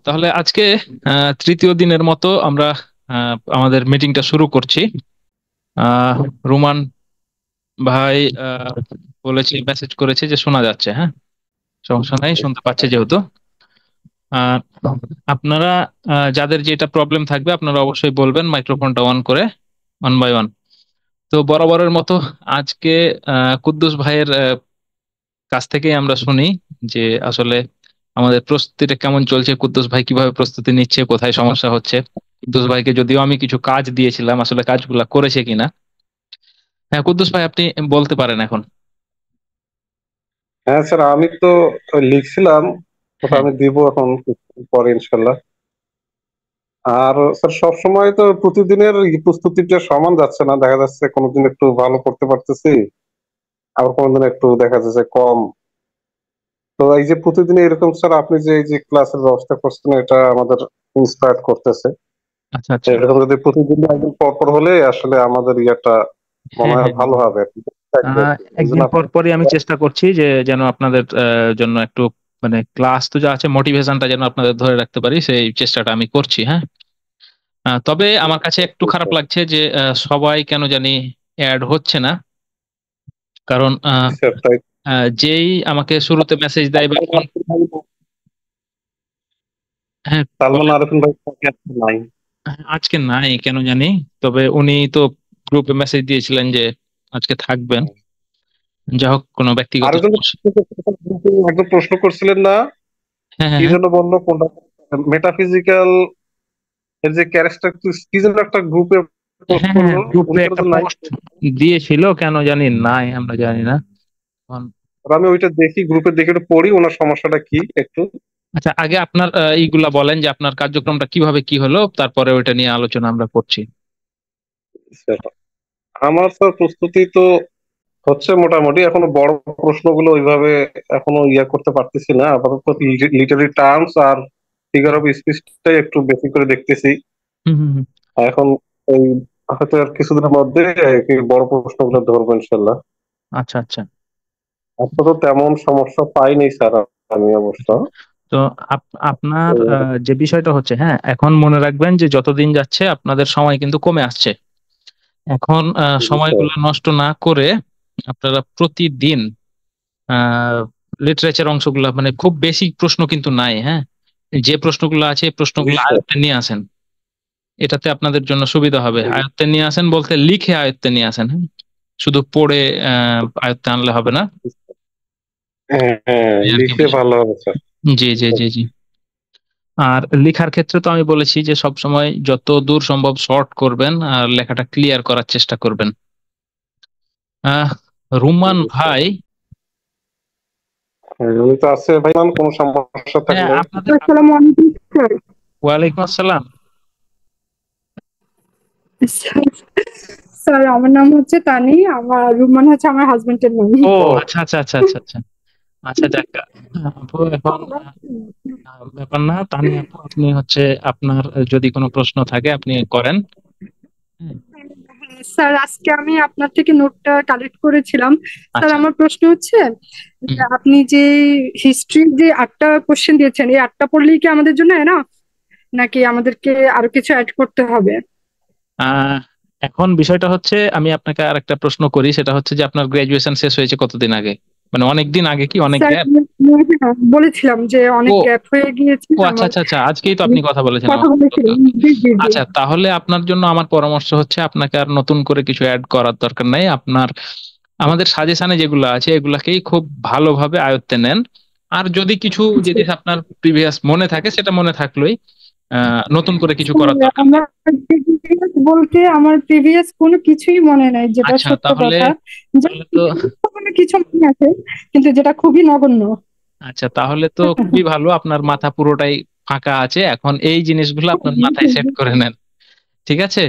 তাহলে আজকে তৃতীয় দিনের মতো আমরা আমাদের মিটিংটা শুরু করছি। আহ, রুমান ভাই বলেছে, মেসেজ করেছে যে শোনা যাচ্ছে। হ্যাঁ, সমস্যা নাই, শুনতে পাচ্ছে যেহেতু। আহ, আপনারা যাদের যেটা প্রবলেম থাকবে আপনারা অবশ্যই বলবেন, মাইক্রোফোনটা অন করে, ওয়ান বাই ওয়ান। তো বরাবরের মতো আজকে কুদ্দুস ভাইয়ের কাছ থেকেই আমরা শুনি যে আসলে আমাদের প্রস্তুতিটা কেমন চলছে, কুদ্দুস ভাই কিভাবে প্রস্তুতি নিচ্ছে, কোথায় সমস্যা হচ্ছে। কুদ্দুস ভাইকে যদিও আমি কিছু কাজ দিয়েছিলাম, আসলে কাজগুলা করেছে কিনা। হ্যাঁ কুদ্দুস ভাই, আপনি বলতে পারেন এখন। হ্যাঁ স্যার, আমি তো লিখছিলাম। ওটা হ্যাঁ, আমি দিব এখন কিছুক্ষণ পরে ইনশাল্লাহ। আর স্যার, সব সময় তো প্রতিদিনের এই প্রস্তুতিটা সমান যাচ্ছে না, দেখা যাচ্ছে কোনোদিন একটু ভালো করতে পারতেছি, আবার কোনোদিন একটু দেখা যাচ্ছে কম। তো এই যে প্রতিদিন এরকম স্যার, আপনি যে এই যে ক্লাসের ব্যবস্থা করছেন, এটা আমাদের ইন্সপায়ার করতেছে। আচ্ছা আচ্ছা। এরকম যদি প্রতিদিন একদিন পর পর হলে আসলে আমাদের ইয়েটা মনে হ্যাঁ হয় হ্যাঁ ভালো হ্যাঁ। হবে আর কি। থাকবে আর কি। এই জন্য একদিন পর আপনি পরই আমি চেষ্টা করছি যে যেন আপনাদের জন্য একটু মানে ক্লাস তো যা আছে মোটিভেশনটা যেন আপনাদের ধরে রাখতে পারি, সেই চেষ্টাটা আমি করছি। হ্যাঁ, তবে আমার কাছে একটু খারাপ লাগছে যে সবাই কেন জানি অ্যাড হচ্ছে না। কারণ স্যার তাই। যেই আমাকে শুরুতে মেসেজ দেয় বা ফোন। হ্যাঁ সালমান বলেন। আরেফিন ভাই থাকে আজকে নাই। আজকে নাই কেন জানি, তবে উনি তো গ্রুপে মেসেজ দিয়েছিলেন যে আজকে থাকবেন। যা হোক, কোনো ব্যক্তিগত আরেকজন সমস্যা। একজন প্রশ্ন করছিলেন না, হ্যাঁ হ্যাঁ কি হ্যাঁ। যেন বললো কোনটা, মেটাফিজিক্যাল এর যে ক্যারেক্টার, কি যেন একটা গ্রুপে পোস্ট হ্যাঁ হ্যাঁ, করলো, উনি গ্রুপে কেন একটা যেন নাই। পোস্ট দিয়েছিল, কেন জানি নাই, আমরা জানি না এখন। আর আমি ওইটা দেখি, গ্রুপে দেখে একটু পড়ি ওনার সমস্যাটা কি একটু। আচ্ছা, আগে আপনার এইগুলা বলেন যে আপনার কার্যক্রমটা কিভাবে কি হলো, তারপরে ওইটা নিয়ে আলোচনা আমরা করছি। আমার স্যার প্রস্তুতি তো হচ্ছে মোটামুটি, এখনো বড় প্রশ্নগুলো ওইভাবে এখনো করতে পারতেছি না আপাতত। লিটারি টার্মস আর ফিগার হুম অফ স্পিচটাই একটু বেশি করে দেখতেছি হুম হুম হুম। এখন। এই হয়তো আর কিছুদিনের মধ্যে এই বড় প্রশ্নগুলো ধরবো ইনশাল্লাহ। আচ্ছা আচ্ছা। আপাতত তেমন সমস্যা পাইনি স্যার, আমি অবশ্য। তো আপনার যে বিষয়টা হচ্ছে, হ্যাঁ, এখন মনে রাখবেন যে যতদিন যাচ্ছে আপনাদের সময় কিন্তু কমে আসছে। এখন জি স্যার। সময়গুলো নষ্ট না করে আপনারা প্রতিদিন লিটারেচার অংশগুলো, মানে খুব বেশি প্রশ্ন কিন্তু নাই, হ্যাঁ, যে প্রশ্নগুলো আছে এই জি প্রশ্নগুলো স্যার। আয়ত্তে নিয়ে আসেন। এটাতে আপনাদের জন্য সুবিধা হবে। আয়ত্তে নিয়ে আসেন বলতে লিখে আয়ত্তে নিয়ে আসেন, হ্যাঁ, শুধু পড়ে আয়ত্তে আনলে হবে না। হ্যাঁ হ্যাঁ, এই আর কি লিখলে বিষয়। ভালো হবে স্যার। জি জি জি জি। আর লেখার ক্ষেত্রে তো আমি বলেছি যে সব সময় যত দূর সম্ভব শর্ট করবেন আর লেখাটা ক্লিয়ার করার চেষ্টা করবেন। আহ রুমান জি স্যার। ভাই। হ্যাঁ, উনি তো আছে ভাই, কোনো সমস্যা হ্যাঁ থাকলে। আপনাদের আসসালামু আলাইকুম স্যার। ওয়ালাইকুম আসসালাম। স্যার, আমার নাম হচ্ছে তানি, আমার রুমান হচ্ছে আমার হাজবেন্ডের নাম। ও ও আচ্ছা আচ্ছা আচ্ছা আচ্ছা আচ্ছা। আচ্ছা যাক, আপু এখন ব্যাপার না, তানি আপু আপনি হচ্ছে আপনার যদি কোনো প্রশ্ন থাকে আপনি করেন। হুম, স্যার, আজকে আমি আপনার থেকে নোটটা কালেক্ট করেছিলাম। স্যার, আচ্ছা। আমার প্রশ্ন হচ্ছে হুম। যে আপনি যে হিস্ট্রির যে 8টা কোশ্চেন দিয়েছেন, এই 8টা পড়লেই কি আমাদের জন্য না, নাকি আমাদেরকে আরো কিছু অ্যাড করতে হবে? আহ এখন বিষয়টা হচ্ছে, আমি আপনাকে আর একটা প্রশ্ন করি, সেটা হচ্ছে যে আপনার গ্রাজুয়েশন শেষ হয়েছে কতদিন আগে, মানে অনেক দিন আগে কি অনেক স্যার, গ্যাপ? হ্যাঁ, বলেছিলাম যে অনেক ও গ্যাপ হয়ে গিয়েছে ও আচ্ছা আমার। আচ্ছা আচ্ছা, আজকেই তো আপনি কথা বলেছেন কথা আমার সাথে। ওকে বলেছিলাম, ওকে। জি জি জি। আচ্ছা, তাহলে আপনার জন্য আমার পরামর্শ হচ্ছে আপনাকে আর নতুন করে কিছু অ্যাড করার দরকার নাই। আপনার আমাদের সাজেশনে যেগুলো আছে এগুলাকেই খুব ভালোভাবে আয়ত্তে নেন। আর যদি কিছু জি। যদি আপনার প্রিভিয়াস মনে থাকে সেটা মনে থাকলোই, নতুন করে কিছু করার স্যার, দরকার নেই। আমার প্রিভিয়াস বলতে আমার প্রিভিয়াস কোনো কিছুই মনে নাই, যেটা আচ্ছা সত্য তাহলে, কথা। তাহলে তো কোনো কিছু মনে আছে, কিন্তু যেটা খুবই নগণ্য। আচ্ছা তাহলে তো খুবই ভালো, আপনার মাথা পুরোটাই ফাঁকা আছে এখন, এই জিনিসগুলো আপনার মাথায় সেট করে নেন। ঠিক আছে।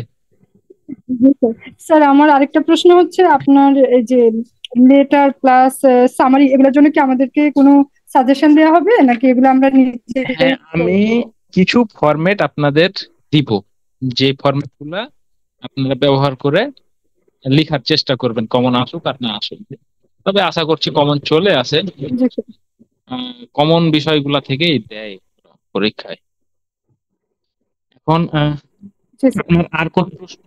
জি, স্যার। স্যার, আমার আরেকটা প্রশ্ন হচ্ছে আপনার এই যে লেটার প্লাস সামারি, এগুলোর জন্য কি আমাদেরকে কোনো সাজেশন দেওয়া হবে, নাকি এগুলো আমরা নিজেরাই হ্যাঁ, আমি করবো? কিছু ফরম্যাট আপনাদের দিব, যে ফরম্যাট গুলা আপনারা ব্যবহার করে লেখার চেষ্টা করবেন, কমন আসুক আর না আসুক। তবে আশা করছি কমন চলে আসে। জি, স্যার। কমন বিষয়গুলা থেকেই দেয়। পরীক্ষায়। এখন জি স্যার। আপনার আর কোন প্রশ্ন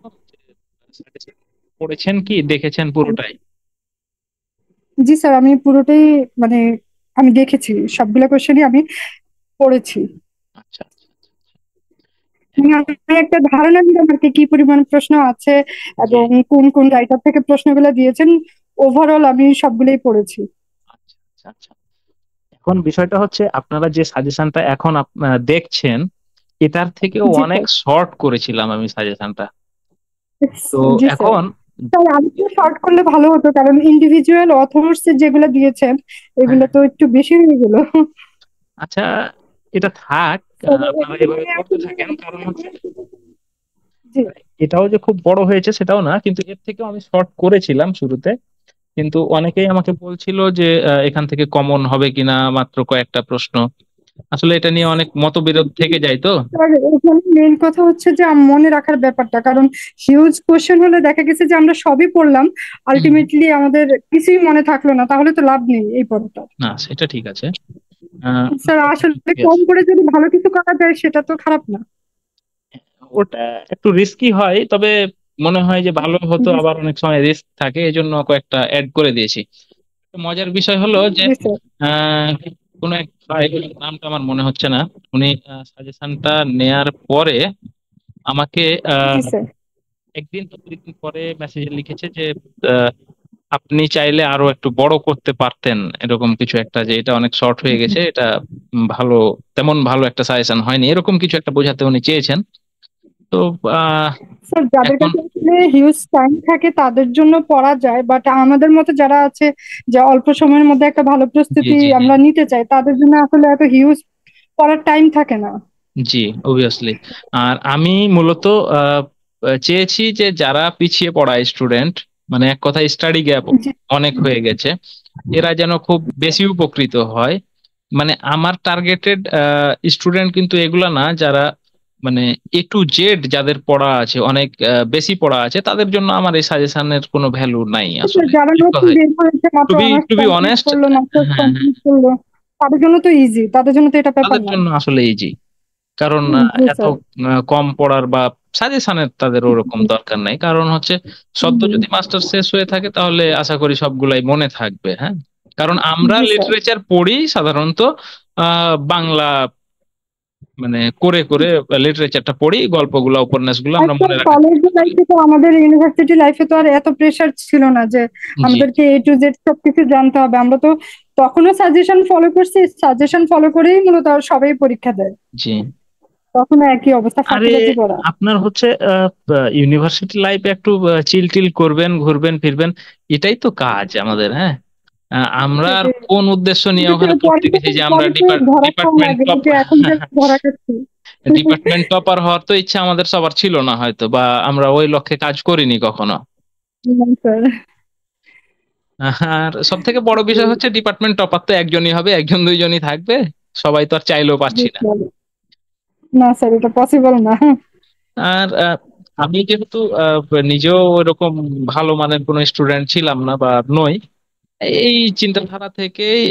পড়েছেন কি দেখেছেন পুরোটাই? জি স্যার, আমি পুরোটাই মানে আমি দেখেছি, সবগুলো কোশ্চেনই আমি পড়েছি। আচ্ছা আচ্ছা আচ্ছা। মানে এখন আমি একটা ধারণা নিলাম আর কি, কি পরিমাণ প্রশ্ন আছে জি এবং কোন কোন রাইটার থেকে প্রশ্নগুলো দিয়েছেন। ওভারঅল আমি সবগুলোই পড়েছি। আচ্ছা আচ্ছা আচ্ছা। এখন বিষয়টা হচ্ছে আপনারা যে সাজেশনটা এখন দেখছেন এটার থেকেও জি অনেক স্যার। শর্ট করেছিলাম আমি সাজেশনটা। তো জি স্যার। এখন তাই আরেকটু শর্ট করলে ভালো হতো, কারণ ইন্ডিভিজুয়াল অথর্স যেগুলো দিয়েছেন এগুলো হ্যাঁ তো একটু বেশি হয়ে গেল। আচ্ছা এটা থাক, স্যার, আপনারা এগুলো এভাবে নিয়ে পড়তে আসলে থাকেন কারণ হচ্ছে জি এটাও যে খুব বড় হয়েছে সেটাও না, কিন্তু এর থেকেও আমি শর্ট করেছিলাম শুরুতে। কিন্তু অনেকেই আমাকে বলছিল যে এখান থেকে কমন হবে কিনা মাত্র কয়েকটা প্রশ্ন। আসলে এটা নিয়ে অনেক মতবিরোধ থেকে যায় তো। স্যার, এখানে মেন কথা হচ্ছে যে মনে রাখার ব্যাপারটা, কারণ হিউজ কোশ্চেন হলে দেখা গেছে যে আমরা সবই পড়লাম, হুম, আলটিমেটলি আমাদের কিছুই মনে থাকলো না, তাহলে তো লাভ নেই এই পড়াটা। না সেটা ঠিক আছে। আপনার স্যার, কথা আসলে ঠিকই কম আছে। করে যদি ভালো কিছু করা যায় সেটা তো খারাপ না। ওটা একটু রিস্কি হয়, তবে মনে হয় যে ভালো হতো, জি আবার অনেক সময় রিস্ক থাকে, এই জন্য কয়েকটা অ্যাড করে দিয়েছি। একটা মজার বিষয় হলো যে জি স্যার। আহ কোন এক ভাই, নামটা আমার মনে হচ্ছে না, উনি সাজেশনটা নেয়ার পরে আমাকে জি স্যার। একদিন বা দুই দিন পরে মেসেজে লিখেছে যে আহ, আপনি চাইলে আরো একটু বড় করতে পারতেন, এরকম কিছু একটা, যে এটা অনেক শর্ট হয়ে গেছে, এটা ভালো, তেমন ভালো একটা সাজেশন হয়নি, এরকম কিছু একটা বোঝাতে উনি চেয়েছেন। তো আহ স্যার, যাদের এখন কাছে আসলে হিউজ টাইম থাকে তাদের জন্য পড়া যায়, বাট আমাদের মতো যারা আছে, যে অল্প সময়ের মধ্যে একটা ভালো জি প্রস্তুতি জি জি আমরা নিতে চাই, তাদের জন্য আসলে এত হিউজ পড়ার টাইম থাকে না। জি অবভিয়াসলি। আর আমি মূলত আহ, চেয়েছি যে যারা পিছিয়ে পড়া স্টুডেন্ট, মানে এক কথায় স্টাডি গ্যাপ জি অনেক হয়ে গেছে, এরা যেন খুব বেশি উপকৃত হয়। মানে আমার টার্গেটেড স্টুডেন্ট কিন্তু এগুলা না যারা মানে A to Z যাদের পড়া আছে, অনেক বেশি পড়া আছে, তাদের জন্য আমার এই সাজেশনের কোনো ভ্যালু নাই স্যার, আসলে, যারা এক নতুন কথায়। বের হয়েছে, টু মাত্র বি অনার্স টু বি কমপ্লিট অনেস্ট, করলো, মাস্টার্স হ্যাঁ হ্যাঁ, কমপ্লিট করলো, তাদের জন্য তো ইজি, তাদের জন্য তো এটা ব্যাপার তাদের না। জন্য আসলে ইজি। কারণ জি এত স্যার। কম পড়ার বা সাজেশনের তাদের ওরকম দরকার নাই, কারণ হচ্ছে সদ্য যদি মাস্টার শেষ হয়ে থাকে তাহলে আশা করি সবগুলাই মনে থাকবে। হ্যাঁ, কারণ আমরা জি স্যার। লিটারেচার পড়ি সাধারণত বাংলা, মানে করে করে লিটারেচারটা পড়ি, গল্পগুলো উপন্যাসগুলো আমরা আচ্ছা, মনে রাখার কলেজ চেষ্টা করি। লাইফে তো, আমাদের ইউনিভার্সিটি লাইফে তো আর এত প্রেশার ছিল না যে জি আমাদেরকে A to Z সবকিছু জানতে হবে। আমরা তো তখনও সাজেশন ফলো করছি, সাজেশন ফলো করেই মূলত সবাই পরীক্ষা দেয়। জি। তখনও একই অবস্থা, আরে ফাঁকিবাজি করা। আপনার হচ্ছে ইউনিভার্সিটি লাইফে একটু চিল টিল করবেন, ঘুরবেন ফিরবেন, এটাই তো কাজ আমাদের। হ্যাঁ, আমরা আর সেটাই। কোন উদ্দেশ্য নিয়ে কিন্তু ওখানে পড়তে গেছি যে আমরা পরে তো ধরা কম ডিপার্টমেন্ট লাগে, টপ কিন্তু এখন যে ধরা খাচ্ছি। ডিপার্টমেন্ট টপার হওয়ার তো ইচ্ছা আমাদের সবার ছিল না হয়তো, বা আমরা ওই লক্ষ্যে কাজ করিনি কখনো। না, স্যার। আর সব থেকে বড় বিষয় হচ্ছে ডিপার্টমেন্ট টপার তো একজনই হবে, একজন দুইজনই থাকবে, সবাই তো আর চাইলেও জি পারছি না। স্যার। না স্যার, এটা পসিবল না। আর আমি যেহেতু নিজেও ওইরকম ভালো মানের কোনো স্টুডেন্ট ছিলাম না বা নই, এই চিন্তাধারা থেকেই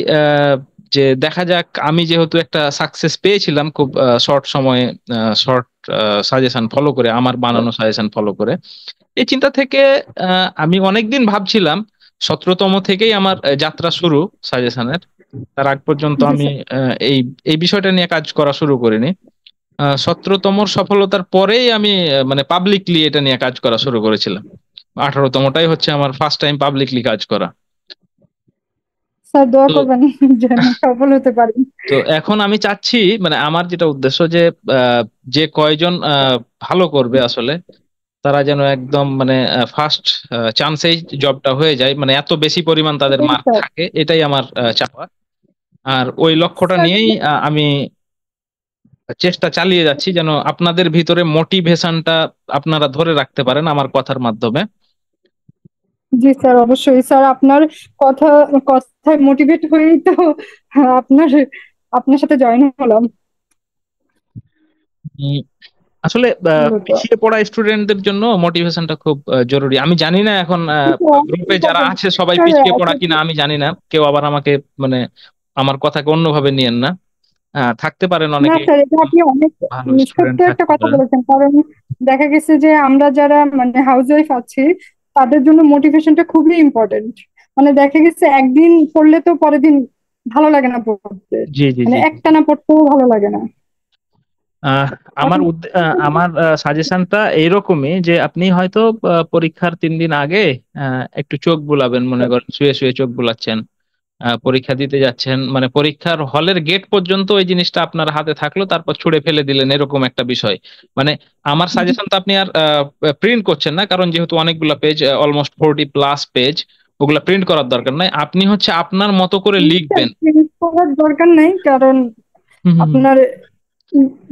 যে দেখা যাক, আমি যেহেতু একটা সাকসেস পেয়েছিলাম খুব শর্ট সময়ে, শর্ট সাজেশন ফলো করে, আমার বানানো সাজেশন ফলো করে, এই চিন্তা থেকে আমি অনেকদিন ভাবছিলাম, 17তম থেকেই আমার যাত্রা শুরু সাজেশনের। তার আগ পর্যন্ত জি আমি স্যার। এই এই বিষয়টা নিয়ে কাজ করা শুরু করিনি। 17তম সফলতার পরেই আমি মানে পাবলিকলি এটা নিয়ে কাজ করা শুরু করেছিলাম। 18তমটাই হচ্ছে আমার ফার্স্ট টাইম পাবলিকলি কাজ করা। স্যার, দোয়া তো করবেন যেন সফল হতে পারি। তো এখন আমি চাচ্ছি, মানে আমার যেটা উদ্দেশ্য যে আহ, যে কয়জন ভালো করবে আসলে, তারা যেন একদম মানে ফার্স্ট চান্সেই জবটা হয়ে যায়, মানে এত বেশি পরিমাণ তাদের সেটাই মার্ক স্যার। থাকে, এটাই আমার চাওয়া। আর ওই লক্ষ্যটা স্যার, নিয়েই আমি চেষ্টা চালিয়ে যাচ্ছি, যেন আপনাদের ভিতরে মোটিভেশনটা আপনারা ধরে রাখতে পারেন আমার কথার মাধ্যমে। জি স্যার, অবশ্যই স্যার, আপনার কথা কথায় মোটিভেট হয়েই তো আপনার আপনার সাথে জয়েন হলাম উম, আসলে মূলত। পিছিয়ে পড়া স্টুডেন্টদের জন্য মোটিভেশনটা খুব জরুরি। আমি জানি না এখন কিন্তু অনেক গ্রুপে যারা important, আছে সবাই স্যার। পিছিয়ে পড়া কিনা আমি জানি না, কেউ আবার আমাকে মানে আমার কথাকে অন্যভাবে নিয়েন না। থাকতে পারেন না অনেকে স্যার, এটা আপনি অনেক ভালো সত্য স্টুডেন্ট একটা থাকতে কথা পারেন। বলেছেন। কারণ দেখা গেছে যে আমরা যারা মানে হাউস ওয়াইফ আছি, তাদের জন্য মোটিভেশনটা খুবই ইম্পর্টেন্ট। মানে দেখা গেছে একদিন পড়লে তো পরের দিন ভালো লাগে না পড়তে, জি জি মানে জি। একটানা পড়তেও ভালো লাগে না। আহ, আপনি আমার সাজেশনটা এইরকমই যে আপনি হয়তো পরীক্ষার 3 দিন আগে একটু চোখ বুলাবেন, মনে করেন শুয়ে শুয়ে চোখ বুলাচ্ছেন, পরীক্ষা দিতে যাচ্ছেন, মানে পরীক্ষার হলের গেট পর্যন্ত ওই জিনিসটা আপনার হাতে থাকলো, তারপর ছুঁড়ে ফেলে দিলেন, এরকম একটা বিষয়। মানে আমার সাজেশন তো আপনি আর প্রিন্ট করছেন না, কারণ যেহেতু অনেকগুলো পেজ, অলমোস্ট 40+ পেজ, ওগুলা প্রিন্ট করার দরকার নাই। আপনি হচ্ছে আপনার মতো করে লিখবেন। চেঞ্জ করার দরকার নেই, কারণ হুম হুম হুম। আপনার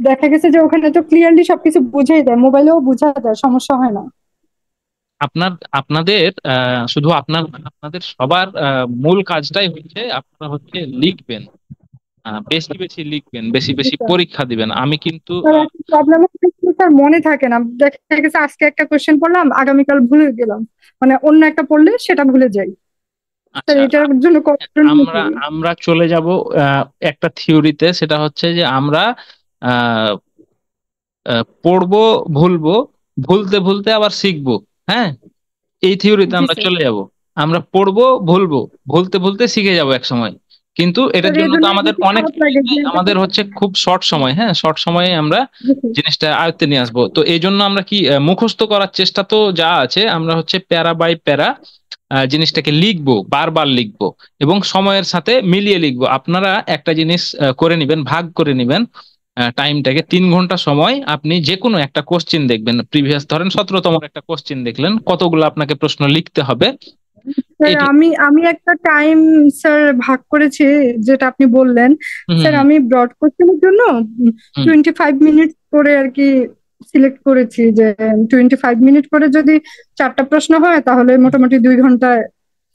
দেখা গেছে যে ওখানে তো ক্লিয়ারলি সবকিছু বুঝাই দেয়, মোবাইলেও বোঝা যায়, সমস্যা হয় না। আপনার আপনাদের শুধু আপনাদের সবার মূল কাজটাই হচ্ছে আপনারা হচ্ছে লিখবেন, বেশি বেশি লিখবেন, বেশি বেশি পরীক্ষা দিবেন। আমি কিন্তু স্যার একটা প্রবলেম হচ্ছে কি, স্যার মনে থাকে না। দেখা গেছে আজকে একটা কোশ্চেন পড়লাম, আগামীকাল ভুলে গেলাম, মানে অন্য একটা পড়লে সেটা ভুলে যাই। স্যার আচ্ছা, এটার জন্য করণীয় আমরা কি? আমরা চলে যাব একটা থিওরিতে, সেটা হচ্ছে যে আমরা আহ, পড়বো, ভুলবো, ভুলতে ভুলতে আবার শিখবো। হ্যাঁ, এই থিওরিতে জি আমরা স্যার। চলে যাব। আমরা পড়বো, ভুলবো, ভুলতে ভুলতে শিখে যাব এক সময়। কিন্তু এটার স্যার এই জন্য তো জন্য আমাদের বেশি অনেক খারাপ সময় লাগে নেই, যে আমাদের হচ্ছে খুব শর্ট সময়। হ্যাঁ, শর্ট সময়ে আমরা জি স্যার। জিনিসটা আয়ত্তে নিয়ে আসবো। তো এই জন্য আমরা কি মুখস্থ করার চেষ্টা তো যা আছে, আমরা হচ্ছে প্যারা বাই প্যারা জিনিসটাকে লিখবো, বারবার লিখবো, এবং সময়ের সাথে মিলিয়ে লিখবো। আপনারা একটা জিনিস করে নিবেন, ভাগ করে নিবেন টাইমটাকে। 3 ঘন্টা সময় আপনি যে কোনো একটা কোশ্চিন দেখবেন, প্রিভিয়াস ধরেন 17তম একটা কোশ্চিন দেখলেন, কতগুলো আপনাকে প্রশ্ন লিখতে হবে। স্যার এইটি। আমি আমি একটা টাইম স্যার ভাগ করেছি, যেটা আপনি বললেন। হুম স্যার হুম আমি ব্রড কোশ্চেনের জন্য হুম। 25 মিনিট করে আর কি সিলেক্ট করেছি, যে 25 মিনিট করে যদি 4টা প্রশ্ন হয় তাহলে মোটামুটি 2 ঘন্টায়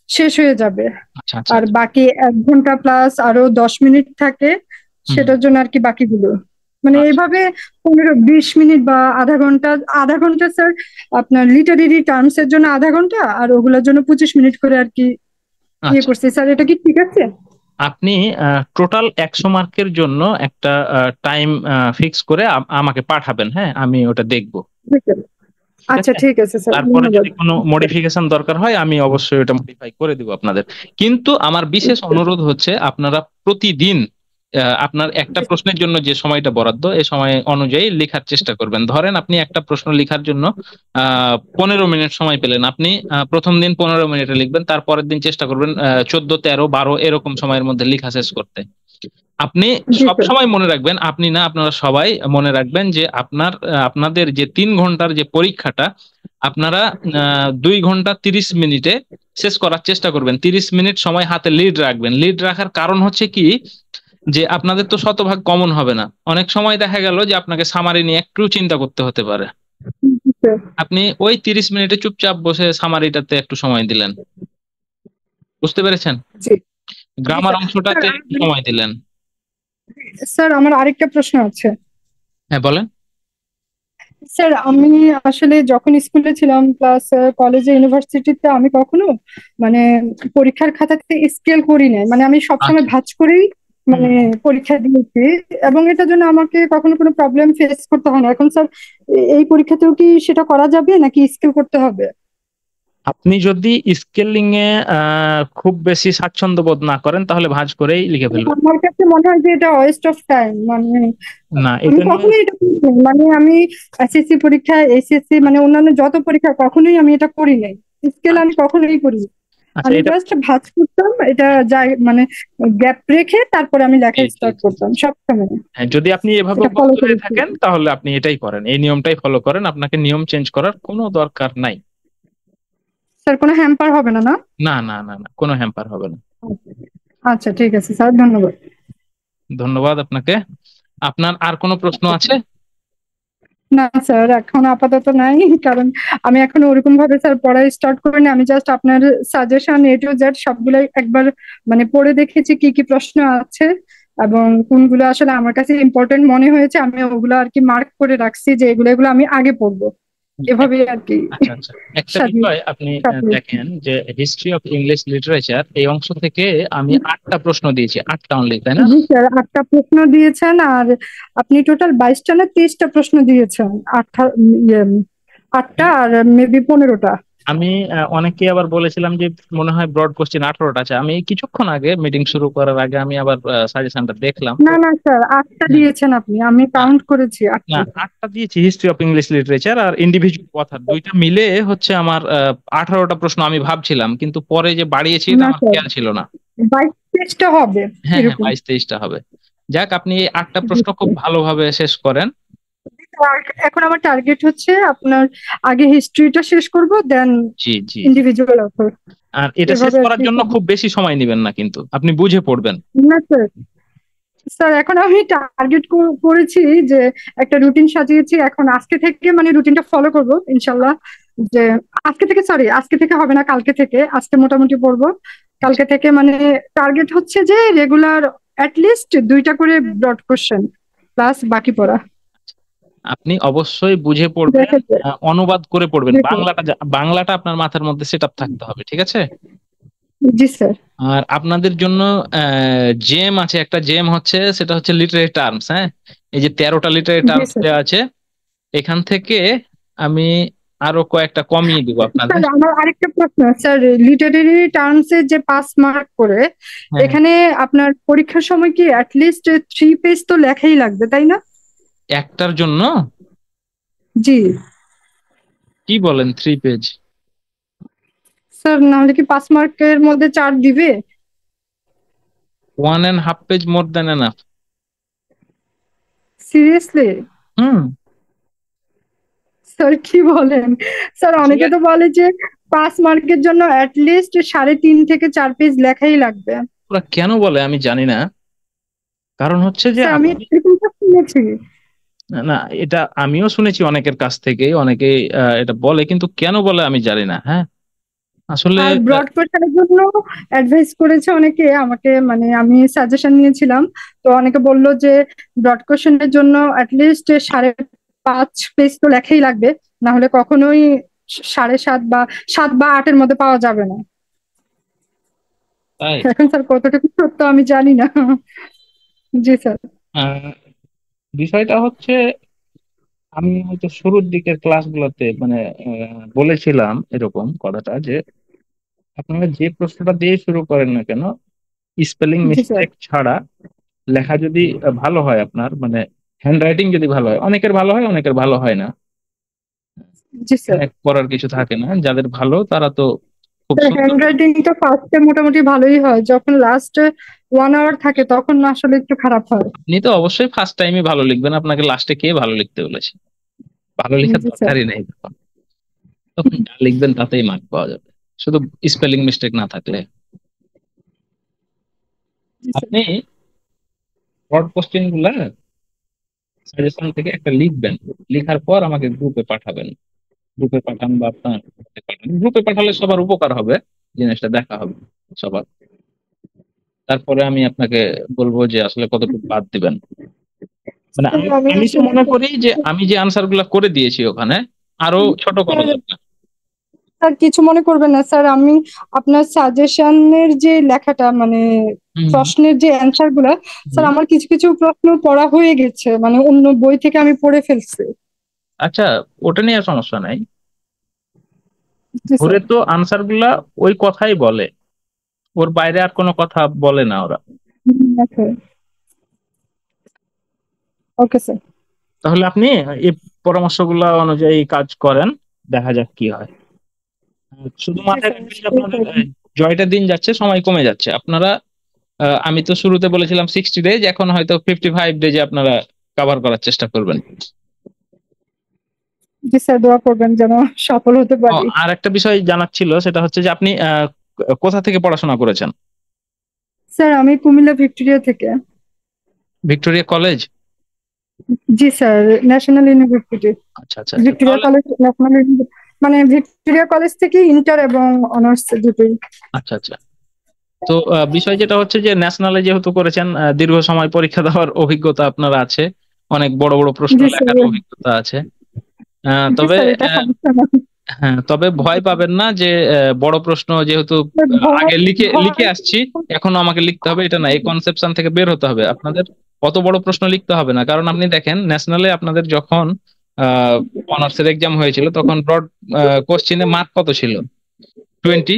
শেষ হয়ে যাবে। আচ্ছা আচ্ছা আর আচ্ছা। বাকি 1 ঘন্টা প্লাস আরো 10 মিনিট থাকে হুম হুম। সেটার জন্য আর কি বাকিগুলো, মানে আচ্ছা এইভাবে 15-20 মিনিট বা আধা ঘন্টা। আধা ঘন্টা স্যার আপনার লিটারেরি টার্মস এর জন্য আধা ঘন্টা, আর ওগুলোর জন্য 25 মিনিট করে আর কি ইয়ে আচ্ছা। করছি। স্যার এটা কি ঠিক আছে? আপনি টোটাল 100 মার্কের জন্য একটা টাইম ফিক্স করে আমাকে পাঠাবেন। হ্যাঁ, আমি ওটা দেখবো। ঠিক আছে। ঠিক আচ্ছা আছে। ঠিক আছে স্যার, তারপরে ধন্যবাদ। যদি কোনো মডিফিকেশন দরকার হয়, আমি অবশ্যই ওটা মডিফাই করে দিব আপনাদের। কিন্তু আমার বিশেষ অনুরোধ হচ্ছে, আপনারা প্রতিদিন আপনার একটা প্রশ্নের জন্য যে সময়টা বরাদ্দ, এই সময় অনুযায়ী লেখার চেষ্টা করবেন। ধরেন আপনি একটা প্রশ্ন লেখার জন্য 15 মিনিট সময় পেলেন, আপনি প্রথম দিন 15 মিনিটে লিখবেন, তারপরের দিন চেষ্টা করবেন 14, 13, 12 এরকম সময়ের মধ্যে লেখা শেষ করতে। আপনি জি সব স্যার। সময় মনে রাখবেন, আপনি না, আপনারা সবাই মনে রাখবেন যে আপনাদের যে 3 ঘন্টার যে পরীক্ষাটা, আপনারা 2 ঘন্টা 30 মিনিটে শেষ করার চেষ্টা করবেন। 30 মিনিট সময় হাতে লিড রাখবেন। লিড রাখার কারণ হচ্ছে কি, যে আপনাদের তো শতভাগ কমন হবে না। অনেক সময় দেখা গেল যে আপনাকে সামারি নিয়ে একটু চিন্তা করতে হতে পারে। জি স্যার। আপনি ওই 30 মিনিটে চুপচাপ বসে সামারিটাতে একটু সময় দিলেন, বুঝতে পেরেছেন? জি জি গ্রামার স্যার। স্যার অংশটাতে একটু সময় দিলেন। স্যার আমার আরেকটা প্রশ্ন আছে। হ্যাঁ বলেন। স্যার আমি আসলে যখন স্কুলে ছিলাম প্লাস কলেজে ইউনিভার্সিটিতে আমি কখনো মানে পরীক্ষার খাতাতে স্কেল করি নাই, মানে আমি সবসময় আচ্ছা। ভাঁজ করেই হুম। মানে পরীক্ষা দিয়েছি, এবং এটার জন্য আমাকে কখনো কোনো প্রবলেম ফেস করতে হয় না। এখন স্যার এই পরীক্ষাতেও কি সেটা করা যাবে নাকি স্কেল করতে হবে? আপনি যদি স্কেলিং এ খুব বেশি স্বাচ্ছন্দ্য বোধ না করেন, তাহলে ভাঁজ করেই লিখে ফেলবেন। আমার কাছে মনে হয় যে এটা ওয়েস্ট অফ টাইম, মানে না, আমি এটা নিয়ে কখনোই এটা করিনি। মানে আমি এসএসসি পরীক্ষা, এসএসসি মানে অন্যান্য যত পরীক্ষা কখনোই আমি এটা করি নাই। স্কেল আমি আচ্ছা কখনোই করি। আচ্ছা। আমি এটা জাস্ট ভাঁজ করতাম, এটা যাই মানে গ্যাপ রেখে তারপরে আমি লেখা জি জি স্টার্ট জি জি। করতাম সব সময়। হ্যাঁ, যদি আপনি এভাবে এটা অভ্যস্ত ফলো হয়ে করেছি। থাকেন, তাহলে আপনি এটাই করেন, এই নিয়মটাই ফলো করেন। আপনাকে নিয়ম চেঞ্জ করার কোনো দরকার নাই। স্যার কোনো হ্যাম্পার হবে না, না? না না না না, কোনো হ্যাম্পার হবে না। আচ্ছা ঠিক আছে স্যার, ধন্যবাদ। ধন্যবাদ আপনাকে। আপনার আর কোনো প্রশ্ন আছে? না স্যার, এখন আপাতত নাই, কারণ আমি এখন ওরকম ভাবে স্যার পড়াই স্টার্ট করিনি। আমি জাস্ট আপনার সাজেশন A to Z সবগুলাই একবার মানে পড়ে দেখেছি কি কি প্রশ্ন আছে এবং কোনগুলো আসলে আমার কাছে ইম্পর্টেন্ট মনে হয়েছে, আমি ওগুলো আর কি মার্ক করে রাখছি যে এগুলো এগুলো আমি আগে পড়বো। এভাবে আর কি আচ্ছা আচ্ছা, একটা সাজিয়ে বিষয় আপনি সাজিয়েছি। দেখেন যে হিস্ট্রি অফ ইংলিশ লিটারেচার এই অংশ থেকে আমি 8টা প্রশ্ন দিয়েছি, 8টা অনলি, তাই না? জি স্যার, 8টা প্রশ্ন দিয়েছেন আর আপনি টোটাল 22টা না 23টা প্রশ্ন দিয়েছেন। 8টা আর মেবি 15টা। আমি অনেকে আবার বলেছিলাম যে মনে হয় ব্রড কোশ্চেন 18টা আছে। আমি কিছুক্ষণ আগে মিটিং শুরু করার আগে আমি আবার সাজেশনটা দেখলাম তো। না না স্যার, 8টা হ্যাঁ, দিয়েছেন আপনি, আমি না কাউন্ট করেছি না, 8টা। 8টা দিয়েছি হিস্ট্রি অফ ইংলিশ লিটারেচার আর ইন্ডিভিজুয়াল অথার, দুইটা মিলে হচ্ছে আমার 18টা প্রশ্ন আমি ভাবছিলাম, কিন্তু পরে যে বাড়িয়েছি এটা না আমার স্যার, খেয়াল ছিল না। 22-23টা হবে হ্যাঁ হ্যাঁ, এরকম। 22-23টা হবে। যাক, আপনি এই 8টা জি প্রশ্ন খুব স্যার। ভালোভাবে শেষ করেন। আর এখন আমার টার্গেট হচ্ছে আপনার আগে হিস্ট্রিটা শেষ করব, দেন জি জি জি। Individual author. আর এটা শেষ এভাবে আর করার কি জন্য করব। খুব বেশি সময় নেবেন না, কিন্তু আপনি বুঝে পড়বেন। না স্যার, স্যার এখন আমি টার্গেট করেছি যে একটা রুটিন সাজিয়েছি, এখন আজকে থেকে মানে রুটিনটা ফলো করব ইনশাল্লাহ। যে আজকে থেকে, সরি আজকে থেকে হবে না, কালকে থেকে, আজকে মোটামুটি পড়বো। কালকে থেকে মানে টার্গেট হচ্ছে যে রেগুলার লিস্ট 2টা করে ব্রড কোশ্চেন প্লাস বাকি পড়া। আপনি অবশ্যই বুঝে পড়বেন, দেখে যে অনুবাদ করে পড়বেন। দেখে বাংলাটা আপনার মাথার মধ্যে সেট আপ থাকতে হবে, ঠিক আছে? জি স্যার। আর আপনাদের জন্য জেম আছে, একটা জেম হচ্ছে, সেটা হচ্ছে লিটারেরি টার্মস। হ্যাঁ, এই যে 13টা লিটারেরি জি টার্মস স্যার। দেওয়া আছে, এখান থেকে আমি আরো কয়েকটা কমিয়ে দিব আপনাদের। স্যার আমার আরেকটা প্রশ্ন স্যার, লিটারেরি টার্মস এর যে 5 মার্ক করে, হ্যাঁ হ্যাঁ, এখানে আপনার পরীক্ষার সময় কি লিস্ট 3 পেজ তো লেখাই লাগবে তাই না? একটার জন্য? জি কি বলেন, 3 পেজ? স্যার, নাহলে কি 5 মার্কের মধ্যে 4 দিবে? 1.5 পেজ মোর দেন এনাফ। সিরিয়াসলি? হুম। স্যার কি বলেন? স্যার আসলে অনেকে তো বলে যে 5 মার্কের জন্য লিস্ট 3.5 থেকে 4 পেজ লেখাই লাগবে। ওরা কেন বলে আমি জানি না। কারণ হচ্ছে যে স্যার আমি আপনি, এরকমটা শুনেছি। না না, এটা আমিও শুনেছি অনেকের কাছ থেকে, অনেকে এটা বলে, কিন্তু কেন বলে আমি জানি না। হ্যাঁ, আসলে আর ব্রড কোশ্চেনের জন্য অ্যাডভাইস করেছে অনেকে আমাকে, মানে আমি সাজেশন নিয়েছিলাম, তো অনেকে বললো যে ব্রড কোশ্চেনের জন্য লিস্ট 5.5 পেজ তো লেখাই লাগবে, না হলে কখনোই 7.5 বা 7 বা 8-এর মধ্যে পাওয়া যাবে না। তাই। এখন স্যার কতটুকু সত্য আমি জানি না। জি স্যার। আহ, বিষয়টা হচ্ছে, আমি হয়তো শুরুর দিকের ক্লাসগুলোতে মানে বলেছিলাম এরকম কথাটা যে আপনারা যে প্রশ্নটা দিয়ে শুরু করেন না কেন, স্পেলিং জি স্যার। মিস্টেক ছাড়া লেখা যদি ভালো হয় আপনার, মানে হ্যান্ড রাইটিং যদি ভালো হয়, অনেকের ভালো হয় অনেকের ভালো হয় না, জি স্যার। এখানে করার কিছু থাকে না। যাদের ভালো তারা তো খুব সুন্দর। হ্যান্ড রাইটিংটা ফার্স্টে মোটামুটি ভালোই হয়, যখন লাস্টে 1 আওয়ার থাকে তখন আসলে একটু খারাপ হয়। আপনি তো অবশ্যই ফার্স্ট টাইমে ভালো লিখবেন, আপনাকে লাস্টে কে ভালো লিখতে বলেছে? ভালো লেখার জি স্যার। দরকারই নেই তখন। তখন যা লিখবেন তাতেই মার্ক পাওয়া যাবে, শুধু স্পেলিং মিস্টেক না থাকলে। জি স্যার। আপনি শর্ট কোশ্চেন গুলা সাজেশন থেকে একটা লিখবেন, লিখার পর আমাকে গ্রুপে পাঠাবেন। গ্রুপে পাঠান বা আপনার পাঠান, গ্রুপে পাঠালে সবার উপকার হবে, জিনিসটা দেখা হবে সবার। তারপরে আমি আপনাকে বলবো যে আসলে কতটুকু বাদ দিবেন। মানে আমি স্যার আমি আমি তো আসলে মনে করি যে আমি যে আনসার গুলা করে দিয়েছি ওখানে, আরো ছোট করা স্যার, দরকার। স্যার কিছু মনে করবেন না স্যার, আমি আপনার সাজেশনের যে লেখাটা মানে হুম প্রশ্নের যে অ্যান্সার গুলা, স্যার হুম। আমার কিছু কিছু প্রশ্ন পড়া হয়ে গেছে, মানে অন্য বই থেকে আমি পড়ে ফেলছি। আচ্ছা, ওটা নিয়ে সমস্যা নাই। জি ঘুরে স্যার। তো আনসার গুলা ওই কথাই বলে, ওর বাইরে আর কোনো কথা বলে না ওরা। ওকে। Okay sir. তাহলে আপনি এই পরামর্শগুলো অনুযায়ী কাজ করেন, দেখা যাক কি হয়। শুধু জি মাথায় স্যার রাখবেন যে সেটাই আপনাদের করবেন। জয়টা দিন যাচ্ছে, সময় কমে যাচ্ছে। আপনারা আমি তো শুরুতে বলেছিলাম 60 ডেজ, এখন হয়তো 55 ডেজে আপনারা কভার করার চেষ্টা করবেন। জি স্যার, দোয়া করবেন যেন সফল হতে ও, পারি। আর একটা বিষয় জানার ছিল, সেটা হচ্ছে যে আপনি কোথা থেকে পড়াশোনা করেছেন? স্যার আমি কুমিল্লা ভিক্টোরিয়া থেকে। Victoria college? জি স্যার, ন্যাশনাল ইউনিভার্সিটি। আচ্ছা আচ্ছা আচ্ছা, ভিক্টোরিয়া তাহলে কলেজ, ন্যাশনাল মানে ভিক্টোরিয়া কলেজ থেকে ইন্টার এবং অনার্স দুটোই। আচ্ছা আচ্ছা। তো বিষয় যেটা হচ্ছে যে ন্যাশনালে যেহেতু করেছেন, দীর্ঘ সময় পরীক্ষা দেওয়ার অভিজ্ঞতা আপনার আছে, অনেক বড় বড় প্রশ্ন জি লেখার স্যার। অভিজ্ঞতা আছে। জি তবে স্যার, এটা সমস্যা না। হ্যাঁ, তবে ভয় পাবেন না যে বড় প্রশ্ন যেহেতু ভয় আগে লিখে লিখে ভয় আসছি, এখনো আমাকে লিখতে হবে, এটা না। এই কনসেপশন থেকে বের হতে হবে আপনাদের। অত বড় প্রশ্ন লিখতে হবে না, কারণ আপনি দেখেন ন্যাশনালে আপনাদের যখন অনার্স এর এক্সাম হয়েছিল তখন ব্রড কোশ্চিনে মার্ক কত ছিল? 20।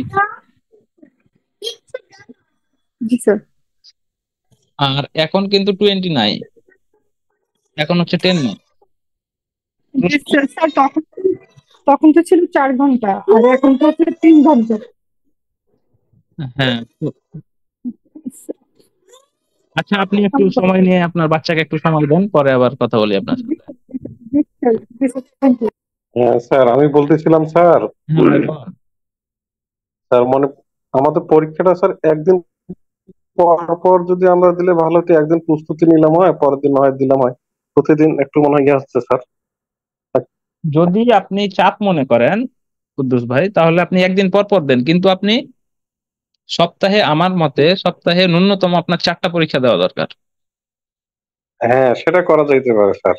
জি স্যার। আর এখন কিন্তু 20 নাই, এখন হচ্ছে 10 মার্ক। জি স্যার, স্যার তখন তখন তো ছিল 4 ঘন্টা, আর এখন তো হচ্ছে 3 ঘন্টা। হ্যাঁ, আচ্ছা, আপনি একটু সময় নিয়ে আপনার বাচ্চাকে একটু সময় দেন, পরে আবার কথা বলি আপনার সাথে। জি স্যার, জি স্যার, থ্যাংক ইউ। হ্যাঁ স্যার, আমি বলতেছিলাম স্যার, হ্যাঁ ভাই, বল। স্যার মানে আমাদের পরীক্ষাটা স্যার একদিন পর পর যদি আমরা দিলে ভালো হতো। একদিন প্রস্তুতি নিলাম হয়, পরের দিন হয় দিলাম হয়। প্রতিদিন একটু মনে হয় ইয়ে হচ্ছে স্যার। যদি আপনি চাপ মনে করেন কুদ্দুস ভাই, তাহলে আপনি একদিন পর পর দেন, কিন্তু আপনি সপ্তাহে, আমার মতে সপ্তাহে ন্যূনতম আপনার 4টা পরীক্ষা দেওয়া দরকার। হ্যাঁ, সেটা করা যাইতে পারে স্যার।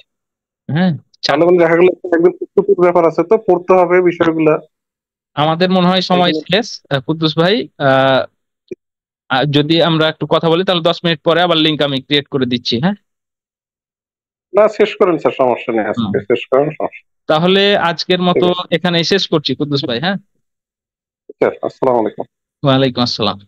হ্যাঁ, তাহলে চার- মানে দেখা গেলো একদিন প্রস্তুতির ব্যাপার আছে, তো পড়তে হবে বিষয়গুলা। আমাদের মনে হয় সময় এগুলো শেষ। কুদ্দুস ভাই, আহ যদি আমরা একটু কথা বলি তাহলে 10 মিনিট পরে আবার লিংক আমি ক্রিয়েট করে দিচ্ছি, হ্যাঁ। না, শেষ করেন স্যার, সমস্যা নেই, হুম। আজকে শেষ করেন, সমস্যা তাহলে আজকের নেই। ঠিক মতো আছে এখানেই শেষ করছি কুদ্দুস ভাই, হ্যাঁ। স্যার, আসসালামু আলাইকুম। ওয়ালাইকুম আসসালাম।